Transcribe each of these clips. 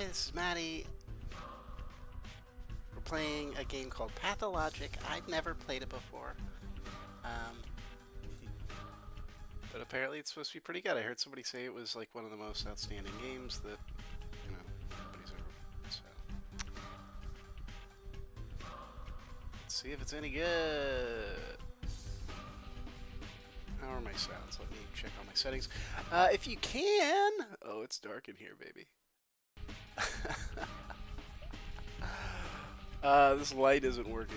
this is Maddie. We're playing a game called Pathologic. I've never played it before. But apparently it's supposed to be pretty good. I heard somebody say it was like one of the most outstanding games that, you know, anybody's ever played. So let's see if it's any good. How are my sounds? Let me check all my settings. If you can... Oh, it's dark in here, baby. This light isn't working.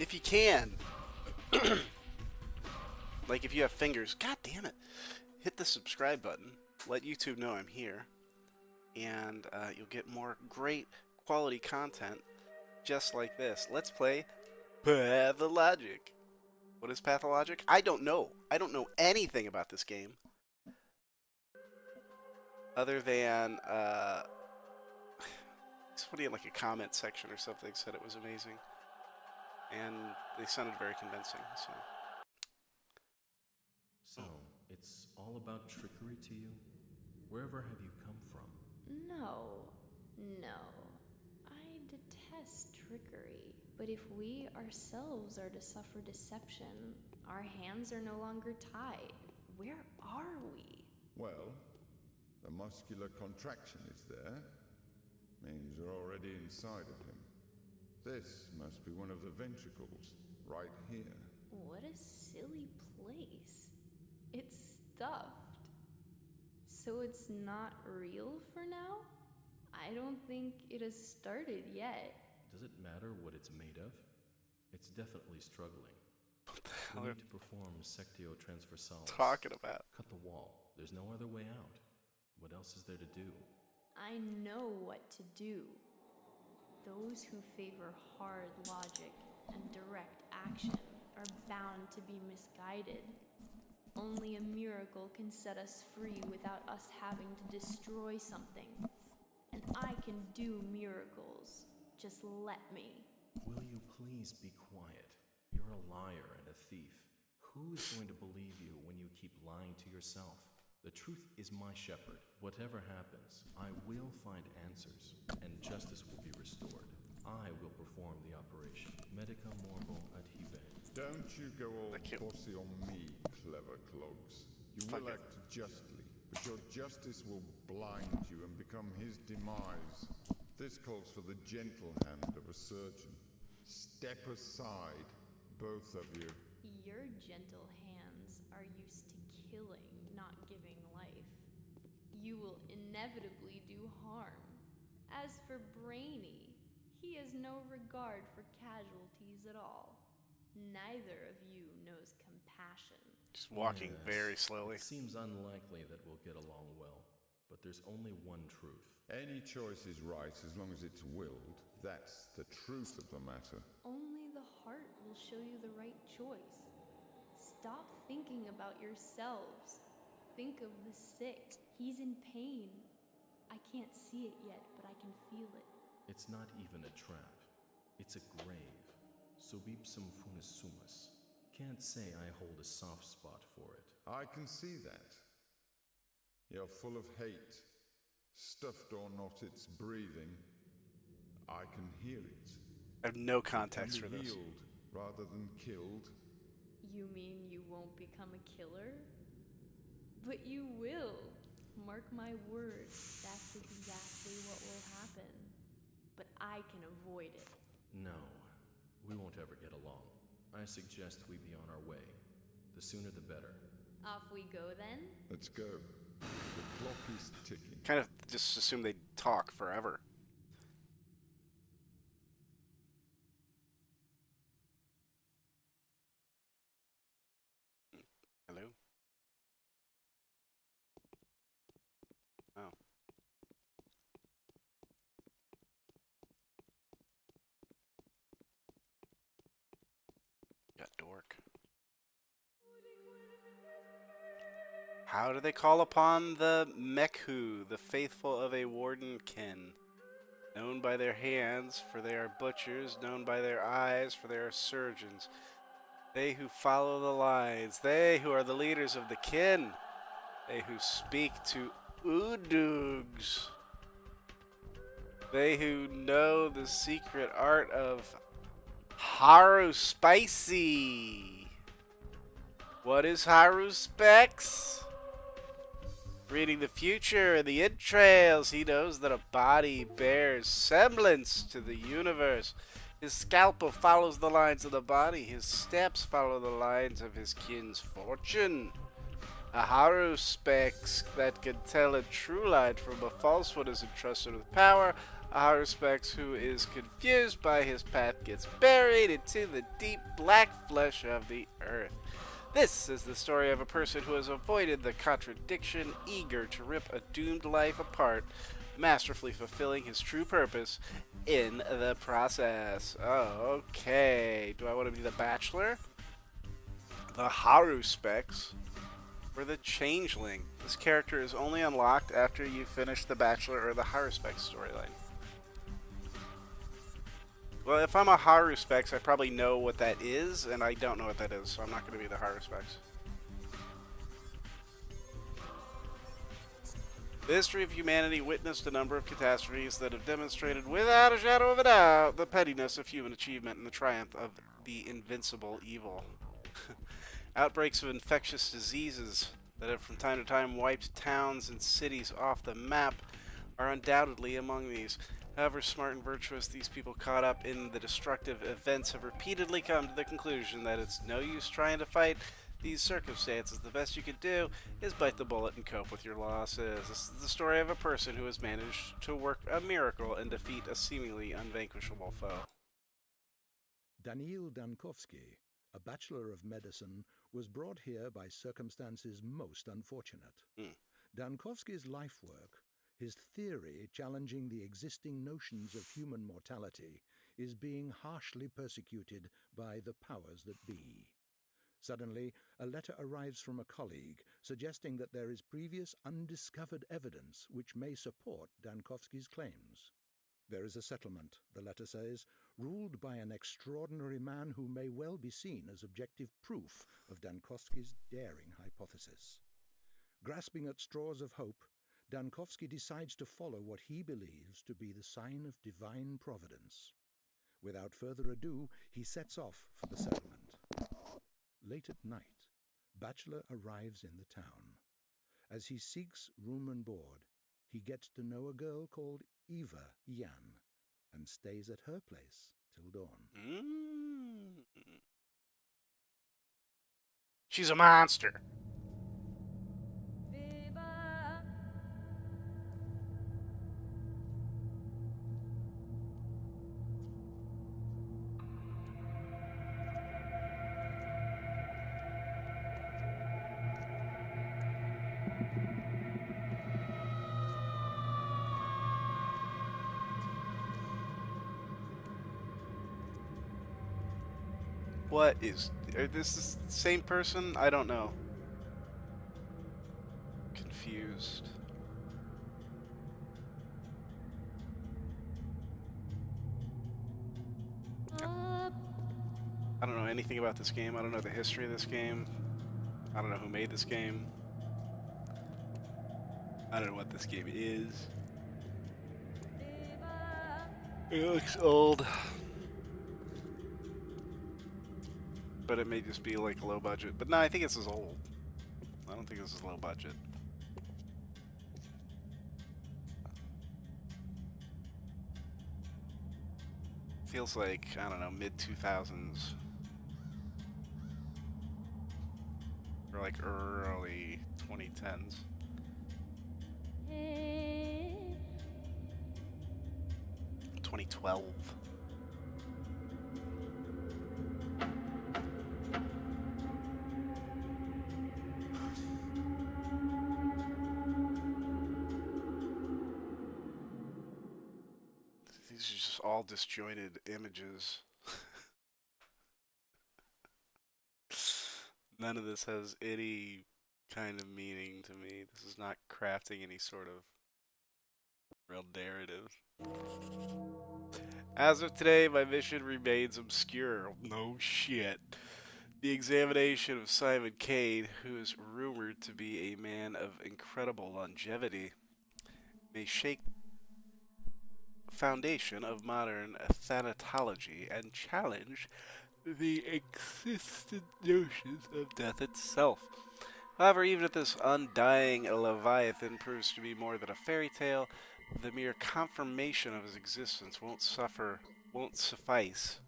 If you can... like, if you have fingers... God damn it! Hit the subscribe button. Let YouTube know I'm here. And you'll get more great quality content just like this. Let's play Pathologic. What is Pathologic? I don't know. I don't know anything about this game. Other than, somebody in like a comment section or something said it was amazing. And they sounded very convincing, so. So, it's all about trickery to you? Wherever have you come from? No. I detest trickery. But if we ourselves are to suffer deception, our hands are no longer tied. Where are we? Well, the muscular contraction is there. Means you're already inside of him. This must be one of the ventricles, right here. What a silly place. It's stuffed. So it's not real for now? I don't think it has started yet. Does it matter what it's made of? It's definitely struggling. What the hell We are need to perform sectio transversalis. talking about? Cut the wall. There's no other way out. What else is there to do? I know what to do. Those who favor hard logic and direct action are bound to be misguided. Only a miracle can set us free without us having to destroy something. And I can do miracles. Just let me. Will you please be quiet? You're a liar and a thief. Who is going to believe you when you keep lying to yourself? The truth is my shepherd. Whatever happens, I will find answers, and justice will be restored. I will perform the operation. Medica morbo adhibe. Don't you go all Thank you. bossy on me, clever clogs. You Fuck will it. act justly, but your justice will blind you and become his demise. This calls for the gentle hand of a surgeon. Step aside, both of you. Your gentle hands are used to killing, not giving life. You will inevitably do harm. As for Brainy, he has no regard for casualties at all. Neither of you knows compassion. Just walking Yes, very slowly. It seems unlikely that we'll get along well, but there's only one truth. Any choice is right as long as it's willed. That's the truth of the matter. Only the heart will show you the right choice. Stop thinking about yourselves. Think of the sick. He's in pain. I can't see it yet, but I can feel it. It's not even a trap. It's a grave. Subipsum funis sumus. Can't say I hold a soft spot for it. I can see that. You're full of hate. Stuffed or not, it's breathing. I can hear it. I have no It context can for be this. healed rather than killed. You mean you won't become a killer? But you will. Mark my words, that's exactly what will happen. But I can avoid it. No, we won't ever get along. I suggest we be on our way. The sooner the better. Off we go then? Let's go. The clock is ticking. Kind of just assume they talk forever. Hello? Oh. Got dork. How do they call upon the Mekhu, the faithful of a warden kin? Known by their hands, for they are butchers, known by their eyes, for they are surgeons. They who follow the lines, they who are the leaders of the kin, they who speak to Udugs. They who know the secret art of Haru Spicy. What is Haru Specs? Reading the future and the entrails, he knows that a body bears semblance to the universe. His scalpel follows the lines of the body. His steps follow the lines of his kin's fortune. A Haru Specs that can tell a true light from a false one is entrusted with power. A Haru Specs who is confused by his path gets buried into the deep black flesh of the earth. This is the story of a person who has avoided the contradiction, eager to rip a doomed life apart, masterfully fulfilling his true purpose in the process. Oh, okay. Do I want to be the Bachelor, the Haru Specs, or the Changeling? This character is only unlocked after you finish the Bachelor or the Haru Specs storyline. Well, if I'm a Haru Specs, I probably know what that is, and I don't know what that is, so I'm not going to be the Haru Specs. The history of humanity witnessed a number of catastrophes that have demonstrated without a shadow of a doubt the pettiness of human achievement and the triumph of the invincible evil. Outbreaks of infectious diseases that have from time to time wiped towns and cities off the map are undoubtedly among these. However smart and virtuous these people caught up in the destructive events have repeatedly come to the conclusion that it's no use trying to fight these circumstances. The best you can do is bite the bullet and cope with your losses. This is the story of a person who has managed to work a miracle and defeat a seemingly unvanquishable foe. Daniil Dankovsky, a Bachelor of Medicine, was brought here by circumstances most unfortunate. Dankovsky's life work, his theory challenging the existing notions of human mortality, is being harshly persecuted by the powers that be. Suddenly, a letter arrives from a colleague suggesting that there is previous undiscovered evidence which may support Dankovsky's claims. There is a settlement, the letter says, ruled by an extraordinary man who may well be seen as objective proof of Dankovsky's daring hypothesis. Grasping at straws of hope, Dankovsky decides to follow what he believes to be the sign of divine providence. Without further ado, he sets off for the settlement. Late at night, Bachelor arrives in the town. As he seeks room and board, he gets to know a girl called Eva Yan and stays at her place till dawn. She's a monster. What is... this is the same person? I don't know. Confused. I don't know anything about this game. I don't know the history of this game. I don't know who made this game. I don't know what this game is. It looks old. But it may just be like low budget. But no, I think this is old. I don't think this is low budget. Feels like, I don't know, mid-2000s. Or like early 2010s. Hey. 2012. These are just all disjointed images. None of this has any kind of meaning to me. This is not crafting any sort of real narrative. As of today, my mission remains obscure. No shit. The examination of Simon Cade, who is rumored to be a man of incredible longevity, may shake foundation of modern thanatology and challenge the existent notions of death itself. However, even if this undying Leviathan proves to be more than a fairy tale, the mere confirmation of his existence won't suffice,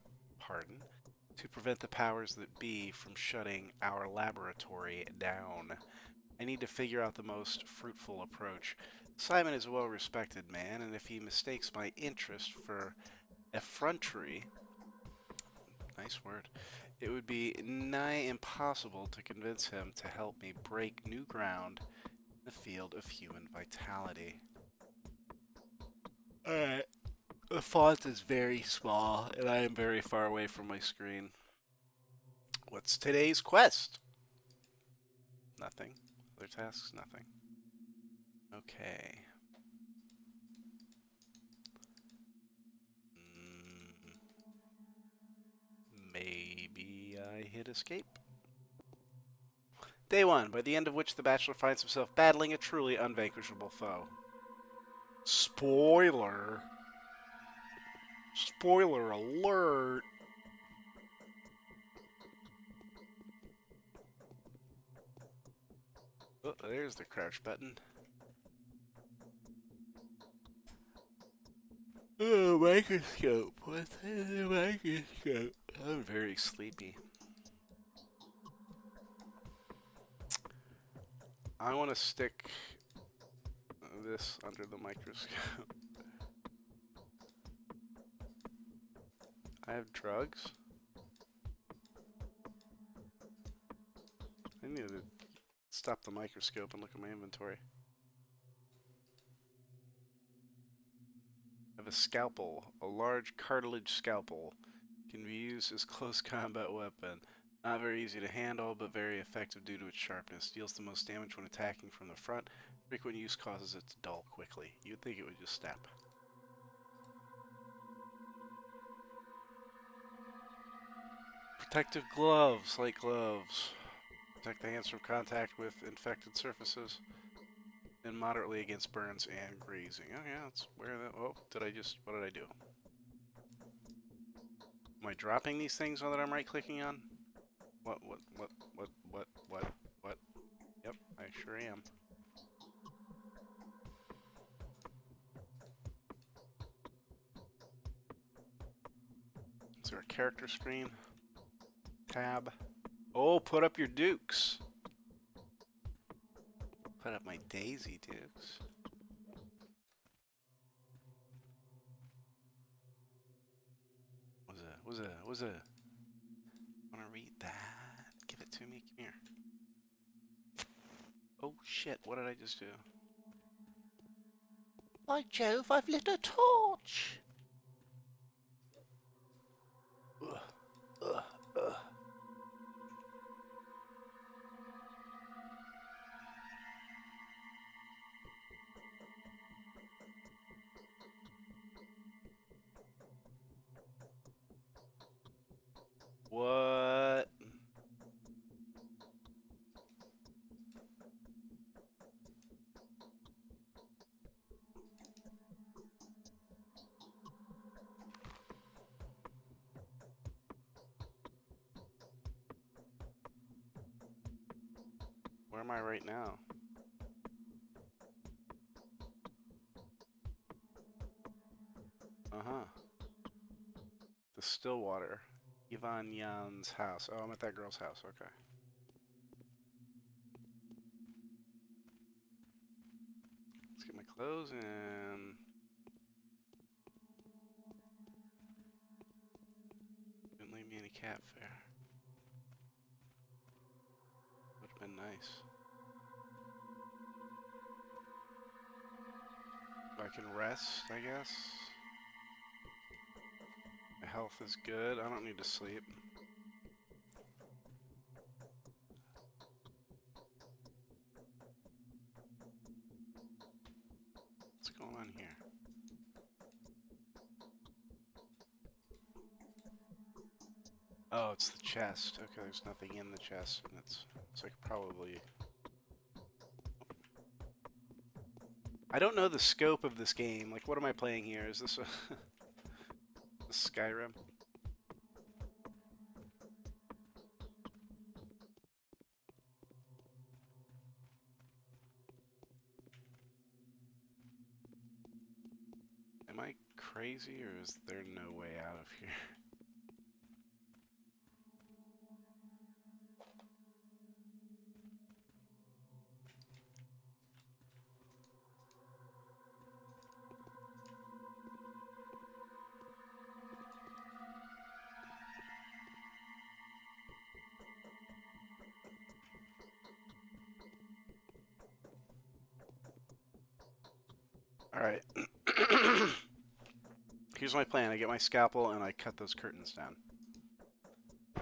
to prevent the powers that be from shutting our laboratory down. I need to figure out the most fruitful approach. Simon is a well-respected man, and if he mistakes my interest for effrontery, nice word, it would be nigh impossible to convince him to help me break new ground in the field of human vitality. Alright, the font is very small, and I am very far away from my screen. What's today's quest? Nothing. Other tasks? Nothing. Okay. Maybe I hit escape. Day 1, by the end of which the Bachelor finds himself battling a truly unvanquishable foe. Spoiler. Spoiler alert. Oh, there's the crouch button. Oh, microscope. What's in the microscope? I'm very sleepy. I want to stick this under the microscope. I have drugs. I need to stop the microscope and look at my inventory. I have a scalpel, a large cartilage scalpel. Can be used as close combat weapon. Not very easy to handle, but very effective due to its sharpness. Deals the most damage when attacking from the front. Frequent use causes it to dull quickly. You'd think it would just snap. Protective gloves, light gloves. Protect the hands from contact with infected surfaces. And moderately against burns and grazing. Oh yeah, that's where that. Oh, what did I do? Am I dropping these things that I'm right clicking on? What? Yep, I sure am. Is there a character screen? Tab. Oh, put up your dukes. Put up my Daisy Dukes. Was it? I wanna read that. Give it to me. Come here. Oh shit, what did I just do? By Jove, I've lit a torch! Ugh, ugh, ugh. What? Where am I right now? Uh-huh. The Stillwater. Ivan Yan's house. Oh, I'm at that girl's house. Okay. Let's get my clothes and... Didn't leave me any cat fare. Would have been nice. I can rest, I guess. My health is good. I don't need to sleep. What's going on here? Oh, it's the chest. Okay, there's nothing in the chest, and it's like probably... I don't know the scope of this game. Like, what am I playing here? Is this a Skyrim? Am I crazy, or is there no way out of here? Alright. Here's my plan. I get my scalpel and I cut those curtains down.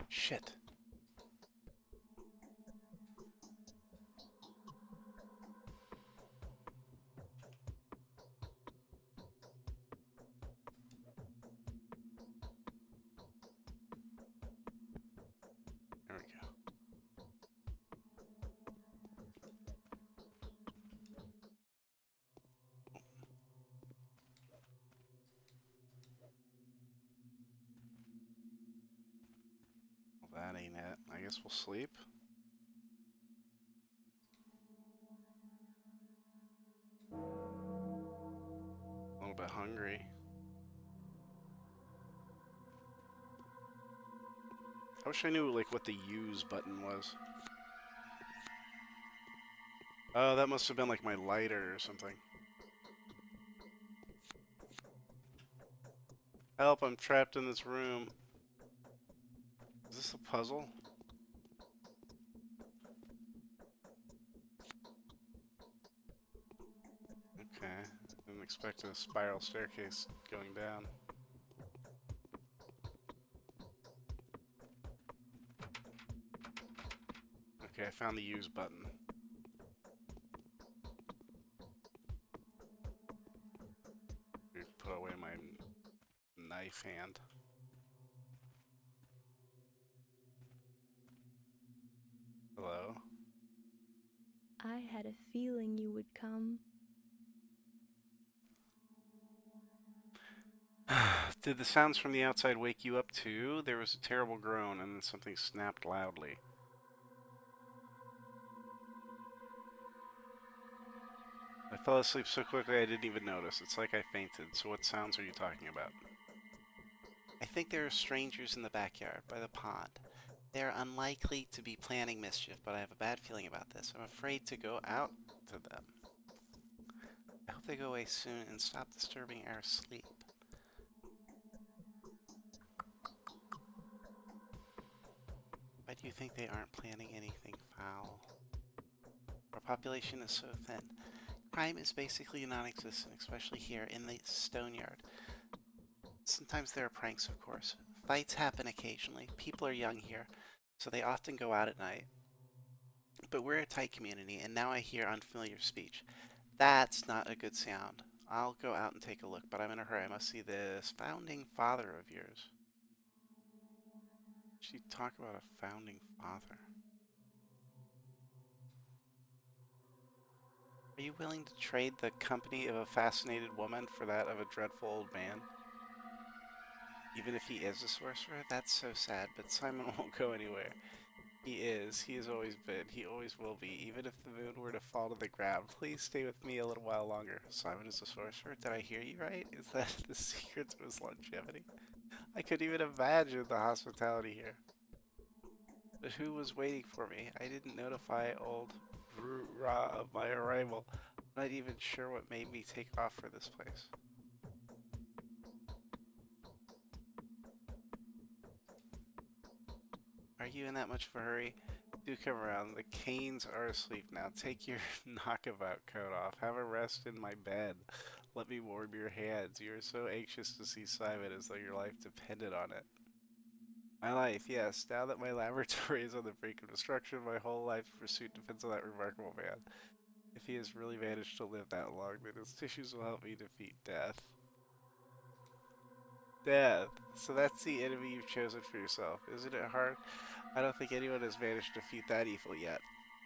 Shit. There we go. Well, that ain't it. I guess we'll sleep. A little bit hungry. I wish I knew, like, what the use button was. Oh, that must have been, like, my lighter or something. Help, I'm trapped in this room. Is this a puzzle? Okay. Didn't expect a spiral staircase going down. Okay, I found the use button. Put away my knife hand. Hello? I had a feeling you would come. Did the sounds from the outside wake you up too? There was a terrible groan and then something snapped loudly. I fell asleep so quickly I didn't even notice. It's like I fainted. So what sounds are you talking about? I think there are strangers in the backyard by the pond. They're unlikely to be planning mischief, but I have a bad feeling about this. I'm afraid to go out to them. I hope they go away soon and stop disturbing our sleep. Why do you think they aren't planning anything foul? Our population is so thin. Crime is basically non-existent, especially here in the stone yard. Sometimes there are pranks, of course. Fights happen occasionally. People are young here, so they often go out at night. But we're a tight community, and now I hear unfamiliar speech. That's not a good sound. I'll go out and take a look, but I'm in a hurry. I must see this founding father of yours. She talk about a founding father. Are you willing to trade the company of a fascinated woman for that of a dreadful old man? Even if he is a sorcerer? That's so sad, but Simon won't go anywhere. He is. He has always been. He always will be. Even if the moon were to fall to the ground, please stay with me a little while longer. Simon is a sorcerer? Did I hear you right? Is that the secret to his longevity? I couldn't even imagine the hospitality here. But who was waiting for me? I didn't notify old Ra of my arrival. I'm not even sure what made me take off for this place. Are you in that much of a hurry? Do come around. The canes are asleep now. Take your knockabout coat off. Have a rest in my bed. Let me warm your hands. You are so anxious to see Simon as though your life depended on it. My life, yes. Now that my laboratory is on the brink of destruction, my whole life's pursuit depends on that remarkable man. If he has really managed to live that long, then his tissues will help me defeat death. Death. So that's the enemy you've chosen for yourself. Isn't it hard? I don't think anyone has managed to defeat that evil yet.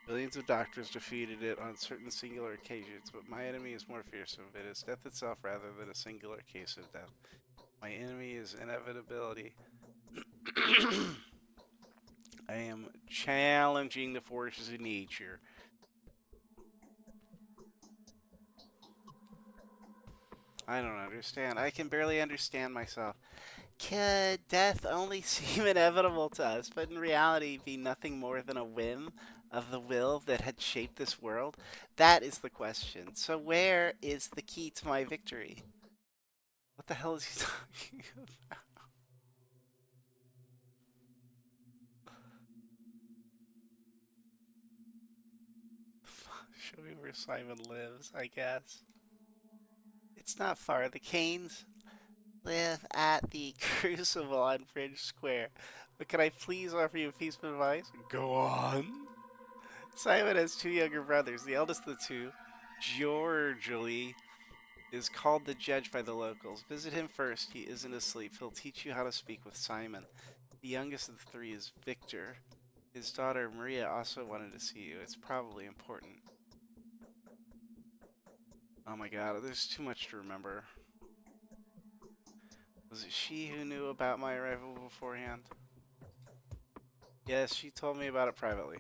Billions of doctors defeated it on certain singular occasions, but my enemy is more fearsome. It is death itself rather than a singular case of death. My enemy is inevitability. I am challenging the forces of nature. I don't understand. I can barely understand myself. Could death only seem inevitable to us, but in reality be nothing more than a whim of the will that had shaped this world? That is the question. So where is the key to my victory? What the hell is he talking about? Show me where Simon lives, I guess. It's not far. The Canes live at the Crucible on Bridge Square. But can I please offer you a piece of advice? Go on. Simon has two younger brothers. The eldest of the two, Georgely, is called the judge by the locals. Visit him first. He isn't asleep. He'll teach you how to speak with Simon. The youngest of the three is Victor. His daughter Maria also wanted to see you. It's probably important. Oh my god, there's too much to remember. Was it she who knew about my arrival beforehand? Yes, she told me about it privately.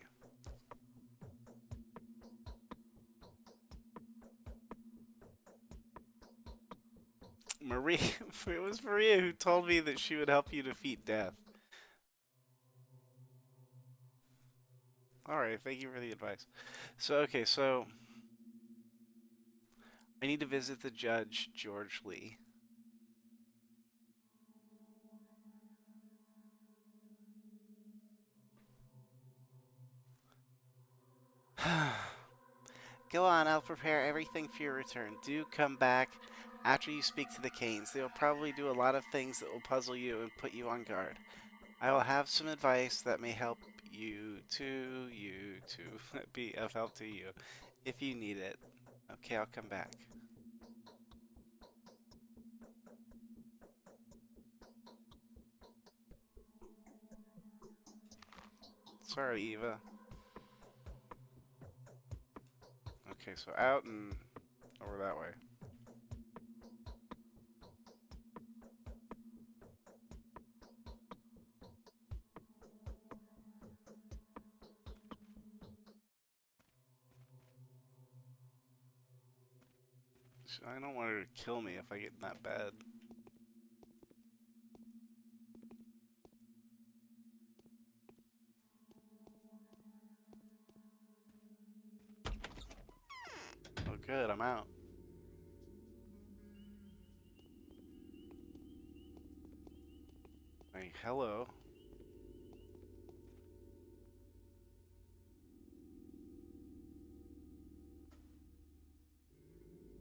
Maria, it was Maria who told me that she would help you defeat death. Alright, thank you for the advice. So, okay, so I need to visit the judge, George Lee. Go on, I'll prepare everything for your return. Do come back after you speak to the Canes. They will probably do a lot of things that will puzzle you and put you on guard. I will have some advice that may help you to be of help to you if you need it. Okay, I'll come back. Sorry, Eva. Okay, so out and over that way. I don't want her to kill me if I get in that bed. Oh good, I'm out. Hey, hello.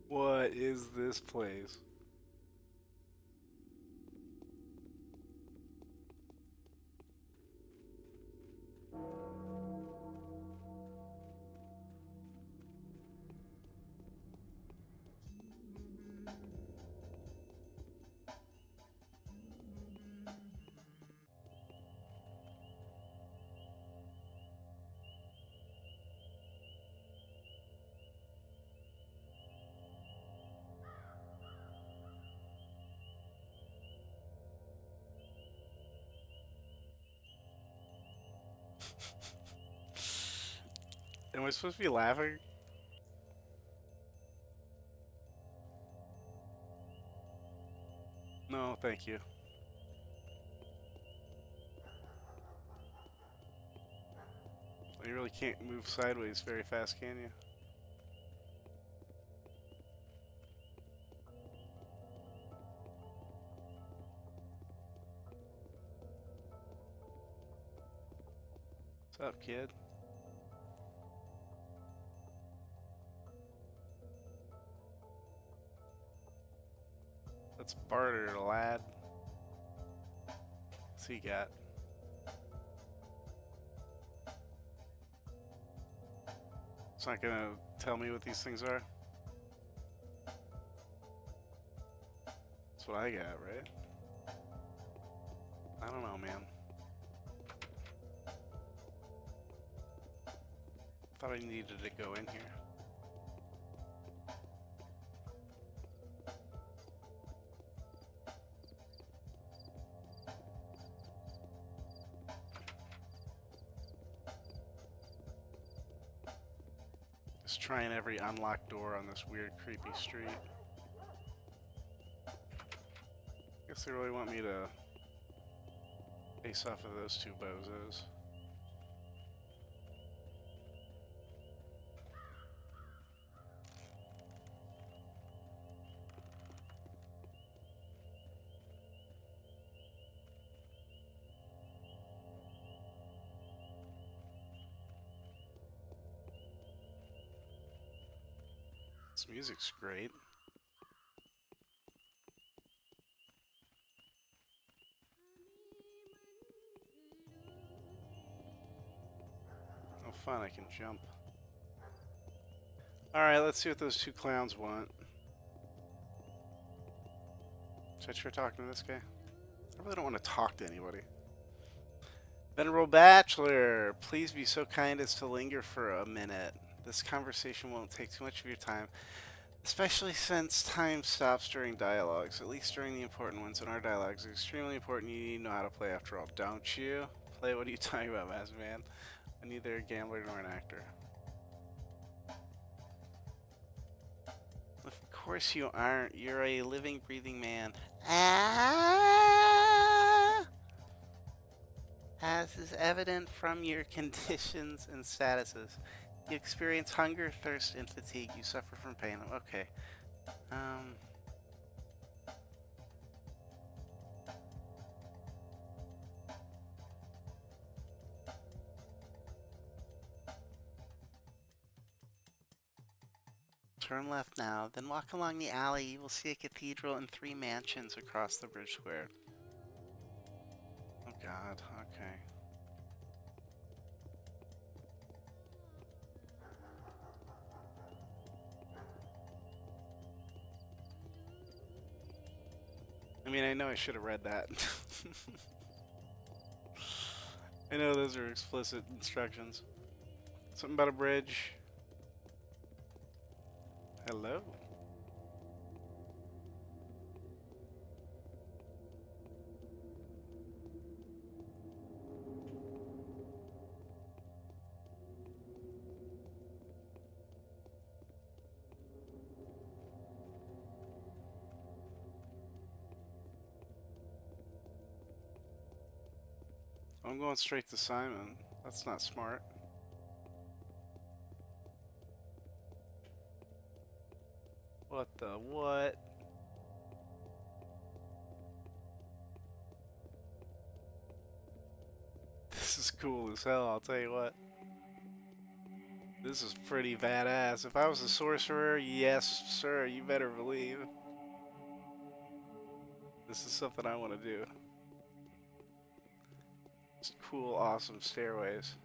What is this place? Am I supposed to be laughing? No, thank you. You really can't move sideways very fast, can you? What's up, kid? Let's barter, lad. What's he got? It's not gonna tell me what these things are? That's what I got, right? I don't know, man. Thought I needed to go in here. Just trying every unlocked door on this weird, creepy street. Guess they really want me to face off of those two bozos. This music's great. Oh, fun, I can jump. Alright, let's see what those two clowns want. Should I try talking to this guy? I really don't want to talk to anybody. Venerable Bachelor, please be so kind as to linger for a minute. This conversation won't take too much of your time, especially since time stops during dialogues, at least during the important ones. And our dialogues are extremely important. You need to know how to play after all, don't you? Play? What are you talking about, Masked Man? I'm neither a gambler nor an actor. Of course you aren't. You're a living, breathing man. As is evident from your conditions and statuses. You experience hunger, thirst, and fatigue. You suffer from pain. Okay. Turn left now, then walk along the alley. You will see a cathedral and 3 mansions across the bridge square. Oh god, okay. I mean, I know I should have read that. I know those are explicit instructions. Something about a bridge. Hello. I'm going straight to Simon. That's not smart. What the what? This is cool as hell, I'll tell you what. This is pretty badass. If I was a sorcerer, yes, sir, you better believe. This is something I want to do. It's cool, awesome stairways.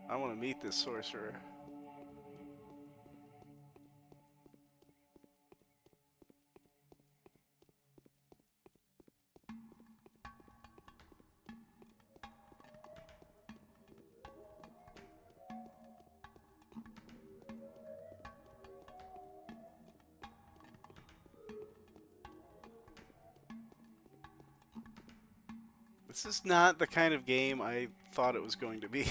I want to meet this sorcerer. This is not the kind of game I thought it was going to be.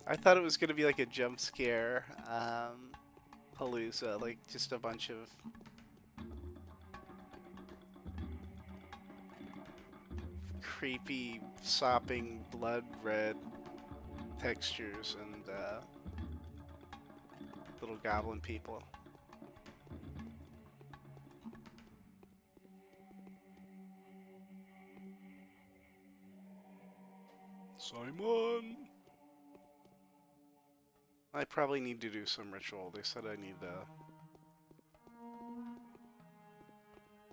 I thought it was going to be like a jump scare palooza, like just a bunch of creepy, sopping, blood red textures and little goblin people. Simon! I probably need to do some ritual. They said I need to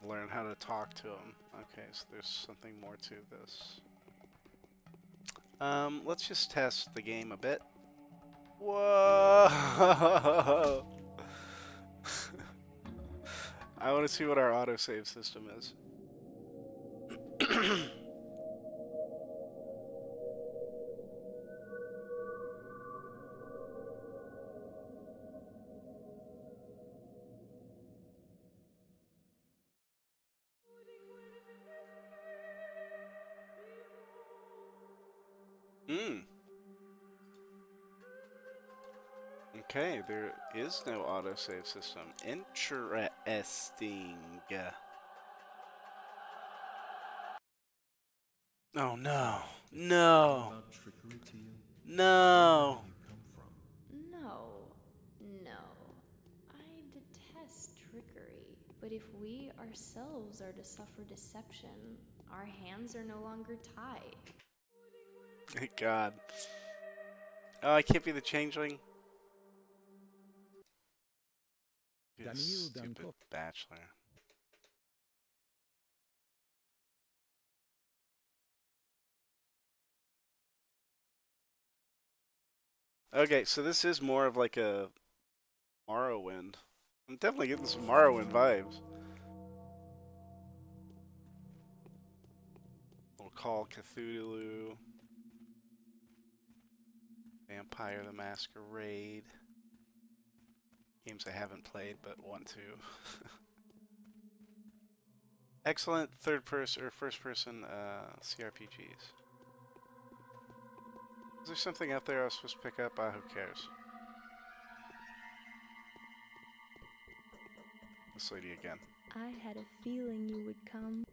learn how to talk to him. Okay, so there's something more to this. Let's just test the game a bit. Whoa! I want to see what our autosave system is. Okay, there is no autosave system. Interesting. Oh no. No. About trickery to you? Where No. have you come from? No, no. I detest trickery. But if we ourselves are to suffer deception, our hands are no longer tied. Thank God. Oh, I can't be the changeling. You Daniil stupid Dankov. bachelor. Okay, so this is more of like a Morrowind. I'm definitely getting some Morrowind vibes. Little Call Cthulhu. Vampire the Masquerade. Games I haven't played but want to. Excellent third person or first person CRPGs. Is there something out there I was supposed to pick up? Who cares? This lady again. I had a feeling you would come.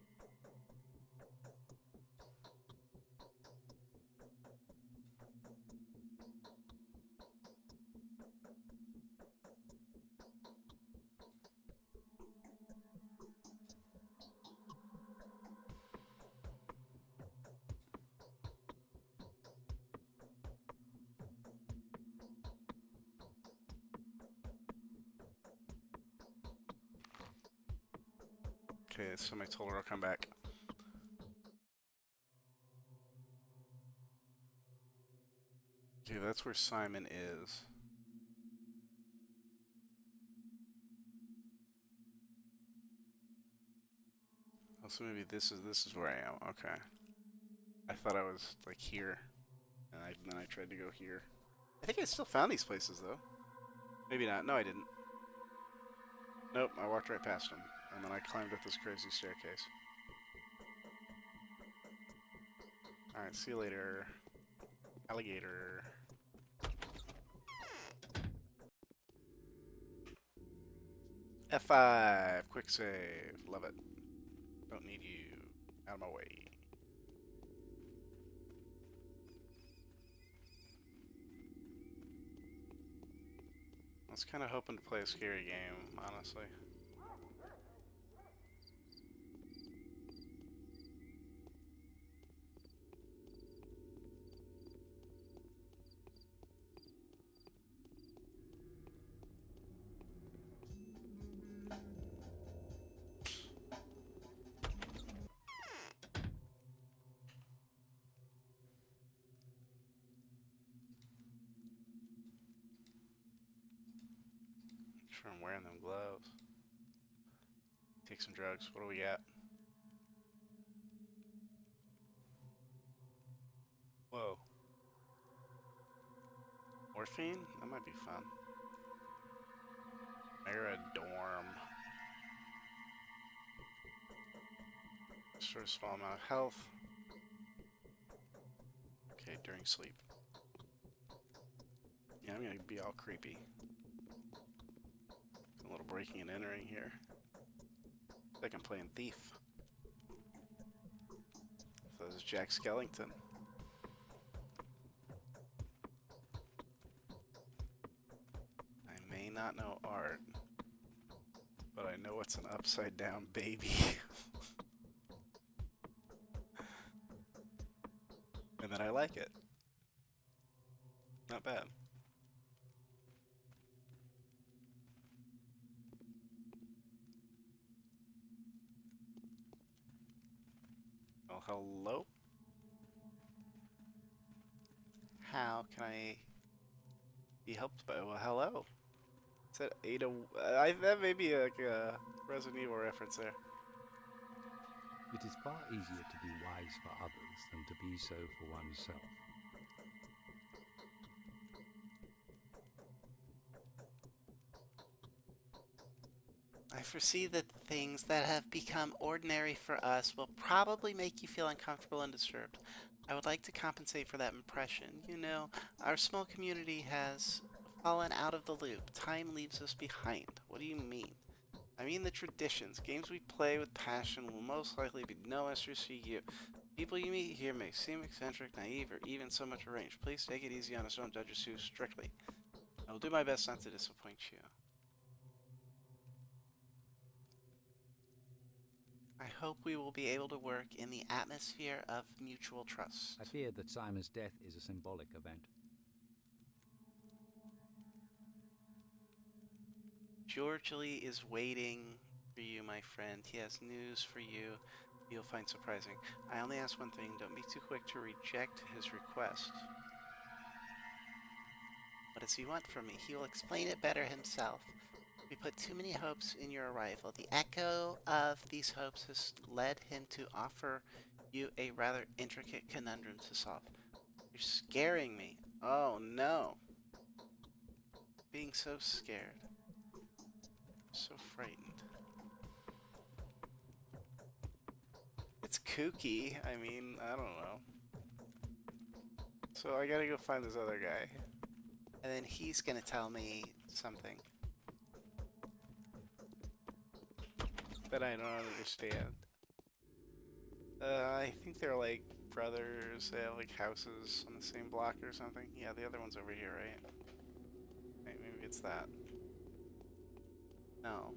Okay, somebody told her I'll come back. Okay, that's where Simon is. Oh, so maybe this is where I am. Okay. I thought I was like here, and then I tried to go here. I think I still found these places though. Maybe not. No, I didn't. Nope, I walked right past them, and then I climbed up this crazy staircase. Alright, see you later. Alligator. F5, quick save. Love it. Don't need you. Out of my way. I was kind of hoping to play a scary game, honestly. Make sure I'm wearing them gloves. Take some drugs. What do we got? Whoa. Morphine? That might be fun. Dorm. Restore a small amount of health. Okay, during sleep. Yeah, I'm gonna be all creepy. A little breaking and entering here. Like I'm playing Thief. So this is Jack Skellington. I may not know art, but I know it's an upside down baby. And then I like it. Not bad. Well, hello? How can I be helped by? Well, hello. Said Ada. That may be like a Resident Evil reference there. It is far easier to be wise for others than to be so for oneself. I foresee that things that have become ordinary for us will probably make you feel uncomfortable and disturbed. I would like to compensate for that impression. You know, our small community has fallen out of the loop. Time leaves us behind. What do you mean? I mean the traditions. Games we play with passion will most likely be no interest to you. People you meet here may seem eccentric, naive, or even so much arranged. Please take it easy on us. Don't judge us too strictly. I will do my best not to disappoint you. I hope we will be able to work in the atmosphere of mutual trust. I fear that Simon's death is a symbolic event. Georgely is waiting for you, my friend. He has news for you you'll find surprising. I only ask one thing. Don't be too quick to reject his request. What does he want from me? He will explain it better himself. We put too many hopes in your arrival. The echo of these hopes has led him to offer you a rather intricate conundrum to solve. You're scaring me. Oh no. Being so scared. So frightened. It's kooky. I mean, I don't know. So I gotta go find this other guy. And then he's gonna tell me something that I don't understand. I think they're like brothers. They have like houses on the same block or something. Yeah, the other one's over here, right? Maybe it's that. No.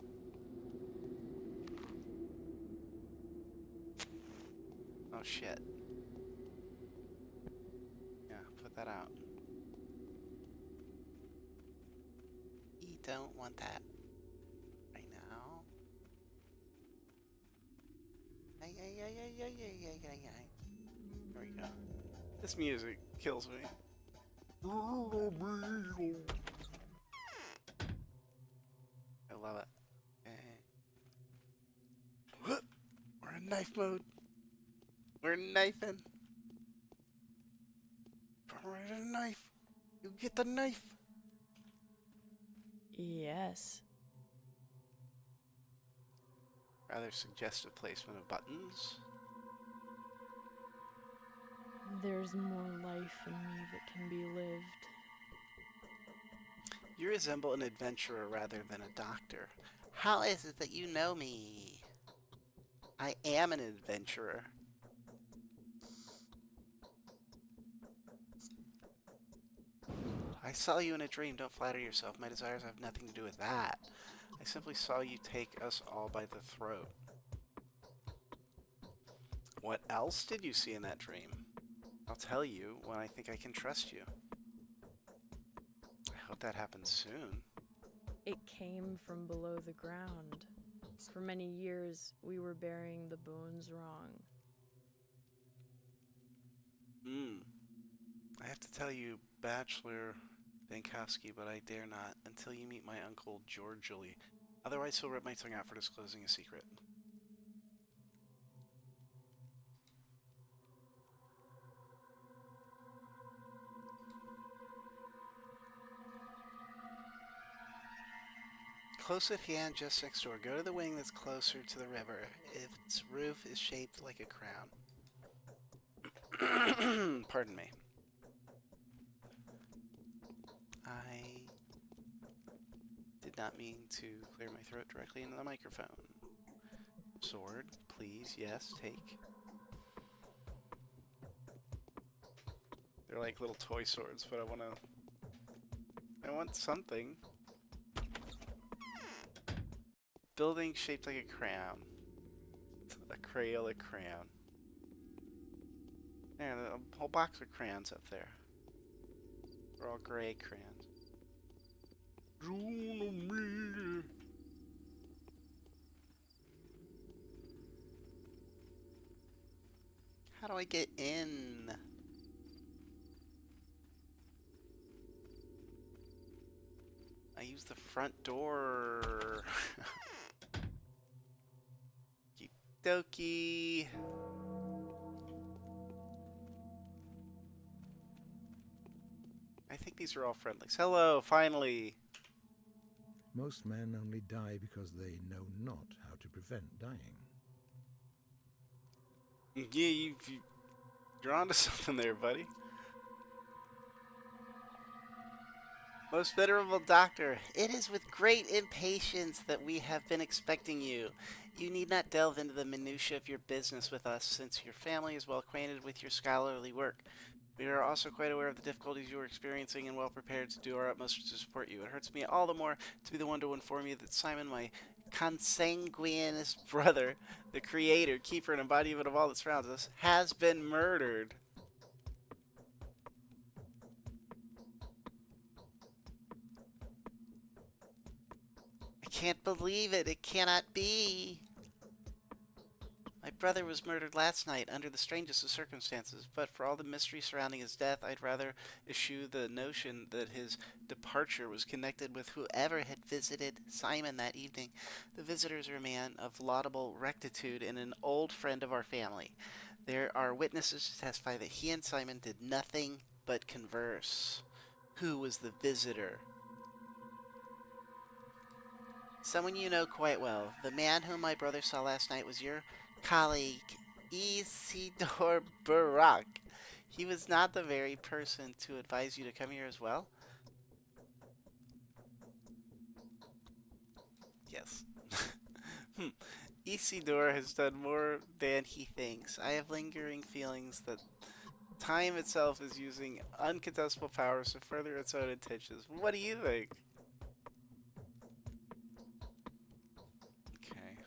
Oh shit. Yeah, put that out. You don't want that right now. Ay, ay, ay, ay, ay, ay, ay, ay, ay. There we go. This music kills me. I love it. Okay. We're in knife mode. We're knifing. We're in a knife. You get the knife. Yes. Rather suggestive placement of buttons. There's more life in me that can be lived. You resemble an adventurer rather than a doctor. How is it that you know me? I am an adventurer. I saw you in a dream. Don't flatter yourself. My desires have nothing to do with that. I simply saw you take us all by the throat. What else did you see in that dream? I'll tell you when I think I can trust you. I hope that happens soon. It came from below the ground. For many years, we were burying the bones wrong. I have to tell you, Bachelor Dankowski, but I dare not until you meet my uncle Georgely. Otherwise, he'll rip my tongue out for disclosing a secret. Close at hand, just next door. Go to the wing that's closer to the river. Its roof is shaped like a crown. Pardon me. I did not mean to clear my throat directly into the microphone. Sword, please. Yes, take. They're like little toy swords, but I want something. Building shaped like a crown. A Crayola crayon. Yeah, a whole box of crayons up there. They're all gray crayons. How do I get in? I use use the front door. Dokie. I think these are all friendlies. Hello, finally. Most men only die because they know not how to prevent dying. Yeah, you're onto something there, buddy. Most venerable doctor, it is with great impatience that we have been expecting you. You need not delve into the minutiae of your business with us, since your family is well acquainted with your scholarly work. We are also quite aware of the difficulties you are experiencing and well prepared to do our utmost to support you. It hurts me all the more to be the one to inform you that Simon, my consanguineous brother, the creator, keeper, and embodiment of all that surrounds us, has been murdered. I can't believe it. It cannot be. My brother was murdered last night under the strangest of circumstances, but for all the mystery surrounding his death, I'd rather eschew the notion that his departure was connected with whoever had visited Simon that evening. The visitors are a man of laudable rectitude and an old friend of our family. There are witnesses to testify that he and Simon did nothing but converse. Who was the visitor? Someone you know quite well. The man whom my brother saw last night was your colleague, Isidore Barak. He was not the very person to advise you to come here as well? Yes. Isidore has done more than he thinks. I have lingering feelings that time itself is using uncontestable powers to further its own intentions. What do you think? Okay.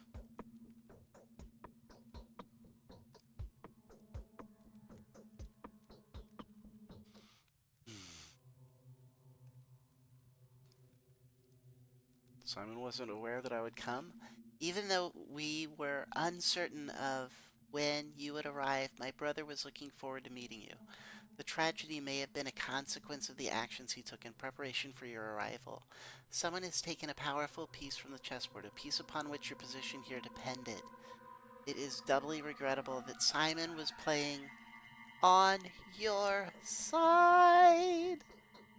Simon wasn't aware that I would come. Even though we were uncertain of when you would arrive, my brother was looking forward to meeting you. The tragedy may have been a consequence of the actions he took in preparation for your arrival. Someone has taken a powerful piece from the chessboard, a piece upon which your position here depended. It is doubly regrettable that Simon was playing on your side.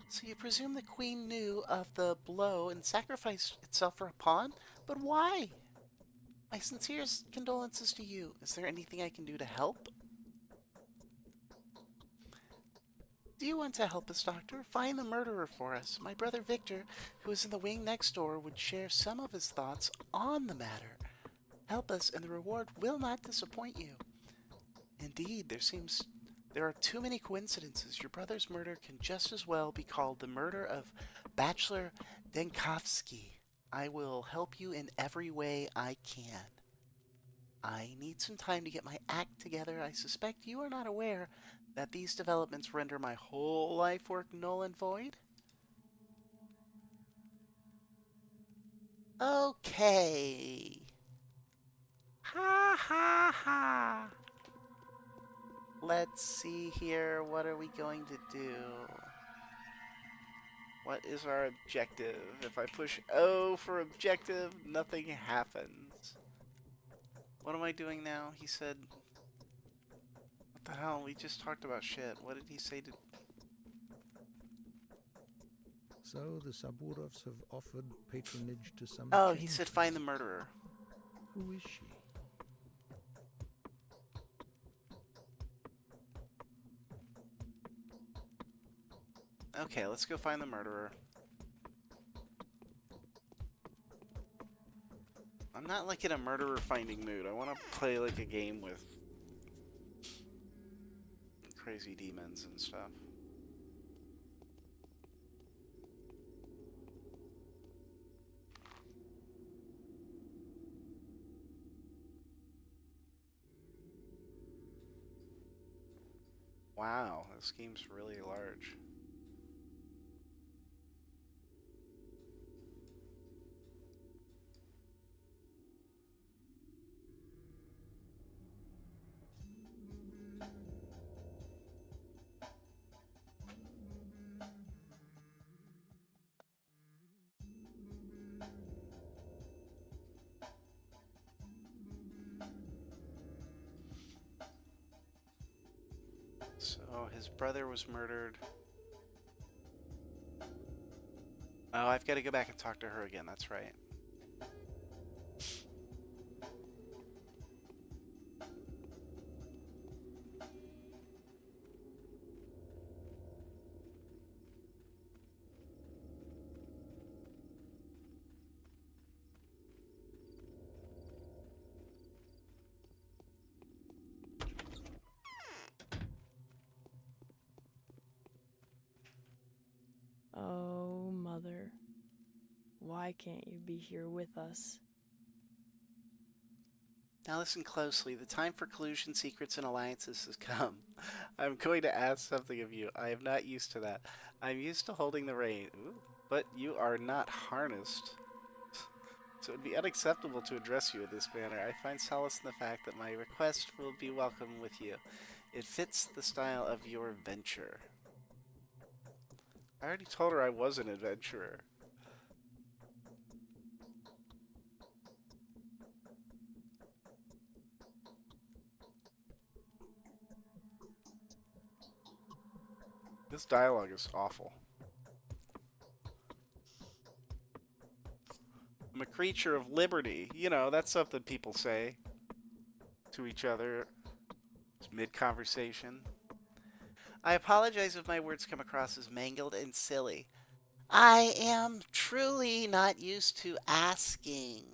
So you presume the queen knew of the blow and sacrificed itself for a pawn? But why? My sincerest condolences to you. Is there anything I can do to help? Do you want to help us, Doctor? Find the murderer for us. My brother Victor, who is in the wing next door, would share some of his thoughts on the matter. Help us, and the reward will not disappoint you. Indeed, there are too many coincidences. Your brother's murder can just as well be called the murder of Bachelor Denkovsky. I will help you in every way I can. I need some time to get my act together. I suspect you are not aware that these developments render my whole life work null and void? Okay. Ha ha ha. Let's see here. What are we going to do? What is our objective? If I push O for objective, nothing happens. What am I doing now? He said... What the hell? We just talked about shit. What did he say to... So the Saburovs have offered patronage to some Oh, he changeling. said find the murderer. Who is she? Okay, let's go find the murderer. I'm not like in a murderer finding mood. I want to play like a game with crazy demons and stuff. Wow, this game's really large. Oh, his brother was murdered. Oh, I've got to go back and talk to her again. That's right. Oh, Mother, why can't you be here with us? Now listen closely. The time for collusion, secrets, and alliances has come. I'm going to ask something of you. I am not used to that. I'm used to holding the rein. Ooh, but you are not harnessed. So it would be unacceptable to address you in this manner. I find solace in the fact that my request will be welcome with you. It fits the style of your venture. I already told her I was an adventurer. This dialogue is awful. I'm a creature of liberty. You know, that's something people say to each other mid-conversation. I apologize if my words come across as mangled and silly. I am truly not used to asking.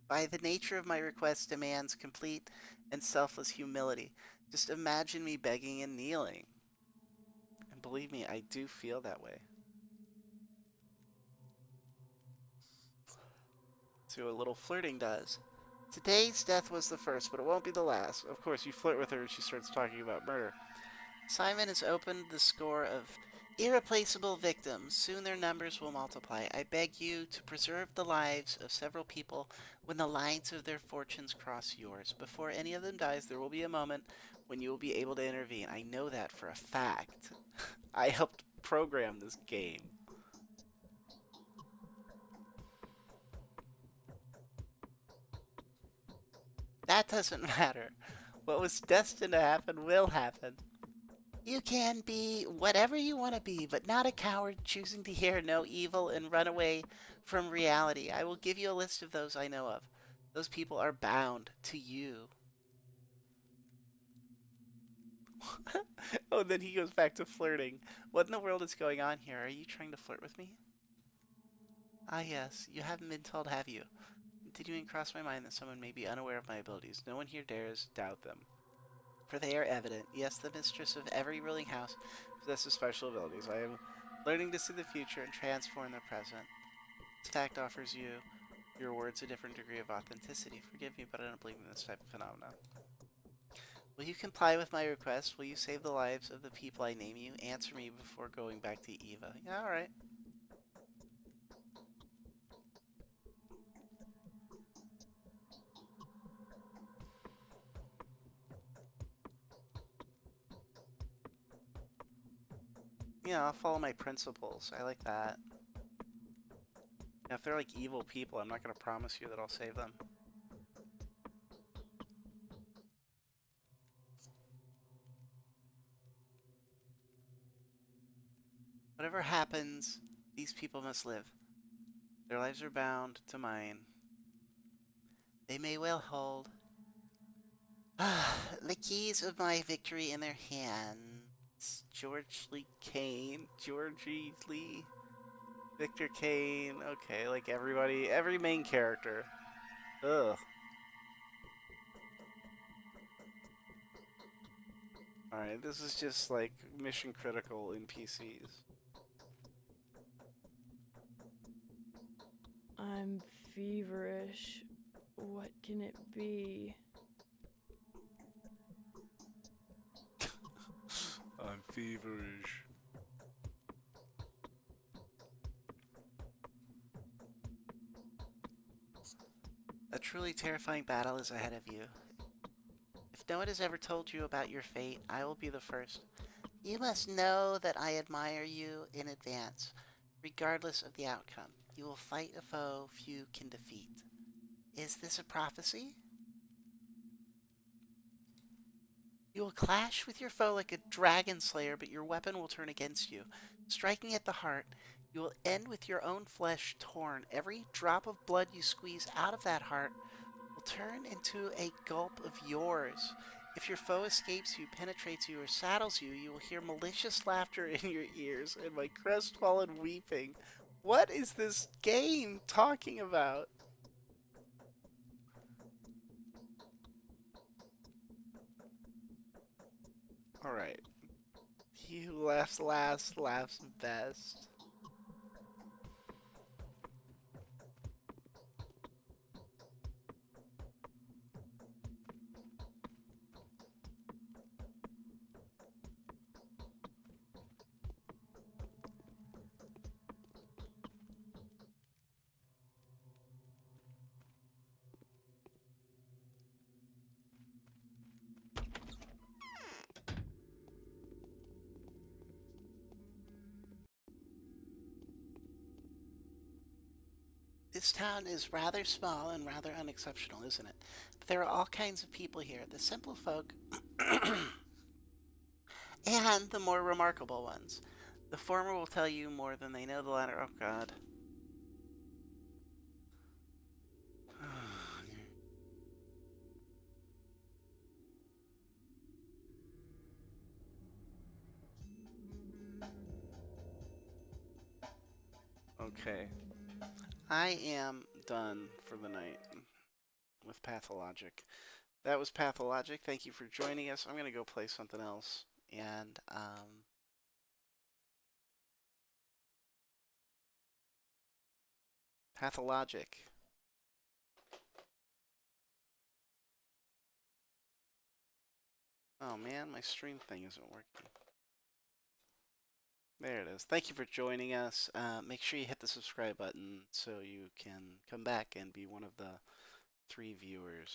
By the nature of my request demands complete and selfless humility. Just imagine me begging and kneeling. And believe me, I do feel that way. So a little flirting does. Today's death was the first, but it won't be the last. Of course, you flirt with her and she starts talking about murder. Simon has opened the score of irreplaceable victims. Soon their numbers will multiply. I beg you to preserve the lives of several people when the lines of their fortunes cross yours. Before any of them dies, there will be a moment when you will be able to intervene. I know that for a fact. I helped program this game. That doesn't matter. What was destined to happen will happen. You can be whatever you want to be, but not a coward choosing to hear no evil and run away from reality. I will give you a list of those I know of. Those people are bound to you. Oh, then he goes back to flirting. What in the world is going on here? Are you trying to flirt with me? Ah, yes. You haven't been told, have you? Continuing cross my mind that someone may be unaware of my abilities. No one here dares doubt them. For they are evident. Yes, the mistress of every ruling house possesses special abilities. I am learning to see the future and transform the present. This fact offers you, your words, a different degree of authenticity. Forgive me, but I don't believe in this type of phenomenon. Will you comply with my request? Will you save the lives of the people I name you? Answer me before going back to Eva. Yeah, alright. Yeah, I'll follow my principles. I like that. Now, if they're like evil people, I'm not going to promise you that I'll save them. Whatever happens, these people must live. Their lives are bound to mine. They may well hold the keys of my victory in their hands. George Lee Kane. Georgie Lee. Victor Kane. Okay, like everybody, every main character. Ugh. Alright, this is just like mission critical NPCs. I'm feverish. What can it be? I'm feverish. A truly terrifying battle is ahead of you. If no one has ever told you about your fate, I will be the first. You must know that I admire you in advance, regardless of the outcome. You will fight a foe few can defeat. Is this a prophecy? You will clash with your foe like a dragon slayer, but your weapon will turn against you. Striking at the heart, you will end with your own flesh torn. Every drop of blood you squeeze out of that heart will turn into a gulp of yours. If your foe escapes you, penetrates you, or saddles you, you will hear malicious laughter in your ears and my crestfallen weeping. What is this game talking about? Alright. He who laughs last laughs best. This town is rather small and rather unexceptional, isn't it? But there are all kinds of people here, the simple folk and the more remarkable ones. The former will tell you more than they know, the latter, oh god. Okay. I am done for the night with Pathologic. That was Pathologic. Thank you for joining us. I'm going to go play something else. And, Pathologic. Oh man, my stream thing isn't working. There it is. Thank you for joining us. Make sure you hit the subscribe button so you can come back and be one of the 3 viewers.